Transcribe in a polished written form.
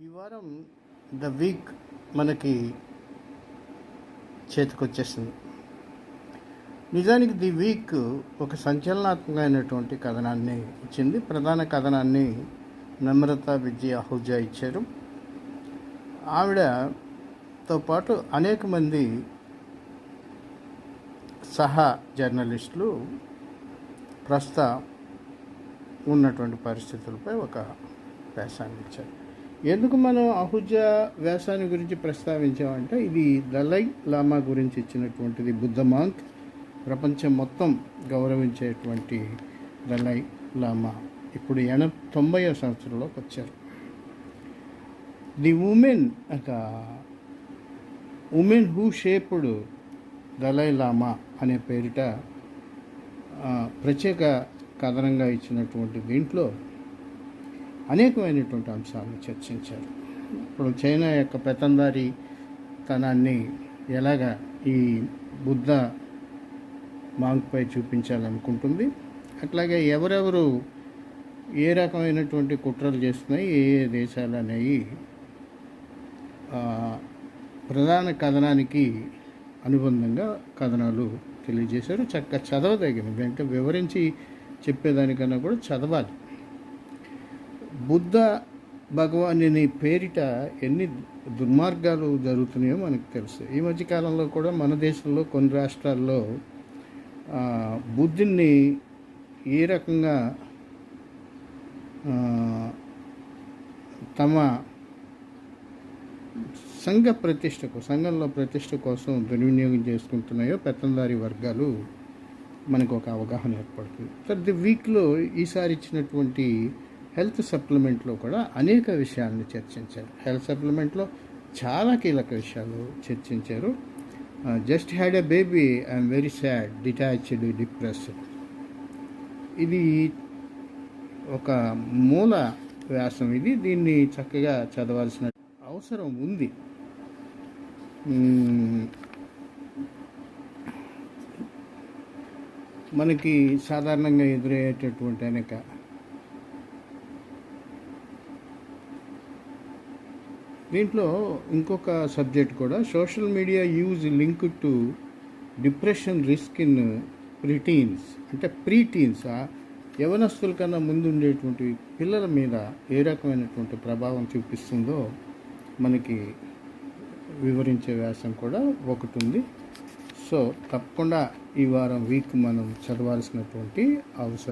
ఈ వారం the week మనకి చేతికొచ్చేసింది. నిజానికి ది వీక్ ఒక సంచలనాత్మకమైనటువంటి కథనాన్ని ఇచ్చింది. ప్రధాన కథనాన్ని నమ్రత విజయ అహూజా ఇచ్చారు. ఆవిడతో పాటు అనేక మంది సహా జర్నలిస్టులు ప్రస్తుత ఉన్నటువంటి పరిస్థితులపై ఒక వ్యాసాన్ని ఇచ్చారు. ఎందుకు మనం అహూజా వ్యాసాన్ని గురించి ప్రస్తావించామంటే, ఇది దలై లామా గురించి ఇచ్చినటువంటిది. బుద్ధ మాంక్, ప్రపంచం మొత్తం గౌరవించేటువంటి దలై లామా ఇప్పుడు 90వ సంవత్సరంలోకి వచ్చారు. The women who shaped Dalai Lama అనే పేరిట ప్రత్యేక కథనంగా ఇచ్చినటువంటి దీంట్లో అనేకమైనటువంటి అంశాలను చర్చించారు. ఇప్పుడు చైనా యొక్క పెత్తందారీతనాన్ని ఎలాగా ఈ బుద్ధ మాంక్పై చూపించాలనుకుంటుంది, అట్లాగే ఎవరెవరు ఏ రకమైనటువంటి కుట్రలు చేస్తున్నాయి, ఏ ఏ దేశాలు అనేవి ప్రధాన కథనానికి అనుబంధంగా కథనాలు తెలియజేశారు. చక్కగా చదవదగినవి, అంటే వివరించి చెప్పేదానికన్నా కూడా చదవాలి. బుద్ధ భగవానుని పేరిట ఎన్ని దుర్మార్గాలు జరుగుతున్నాయో మనకు తెలుసు. ఈ మధ్యకాలంలో కూడా మన దేశంలో కొన్ని రాష్ట్రాల్లో బుద్ధుని ఏ రకంగా తమ సంఘంలో ప్రతిష్ట కోసం దుర్వినియోగం చేసుకుంటున్నాయో పెత్తందారీ వర్గాలు మనకు ఒక అవగాహన ఏర్పడుతుంది. సార్, ది వీక్లో ఈసారి ఇచ్చినటువంటి హెల్త్ సప్లిమెంట్లో కూడా అనేక విషయాలను చర్చించారు. హెల్త్ సప్లిమెంట్లో చాలా కీలక విషయాలు చర్చించారు. Just had a baby, I'm very sad, detached, depressed. ఇది ఒక మూల వ్యాసం. దీన్ని చక్కగా చదవాల్సిన అవసరం ఉంది. మనకి సాధారణంగా ఎదురయ్యేటటువంటి అనేక దీంట్లో ఇంకొక సబ్జెక్ట్ కూడా, social media use link to depression risk in preteens. అంటే ప్రీటీన్స్, యవనస్తుల కన్నా ముందు ఉండేటువంటి పిల్లల మీద ఏ రకమైనటువంటి ప్రభావం చూపిస్తుందో మనకి వివరించే వ్యాసం కూడా ఒకటి ఉంది. సో తప్పకుండా ఈ వారం వీక్ మనం చదవాల్సినటువంటి అవసరం.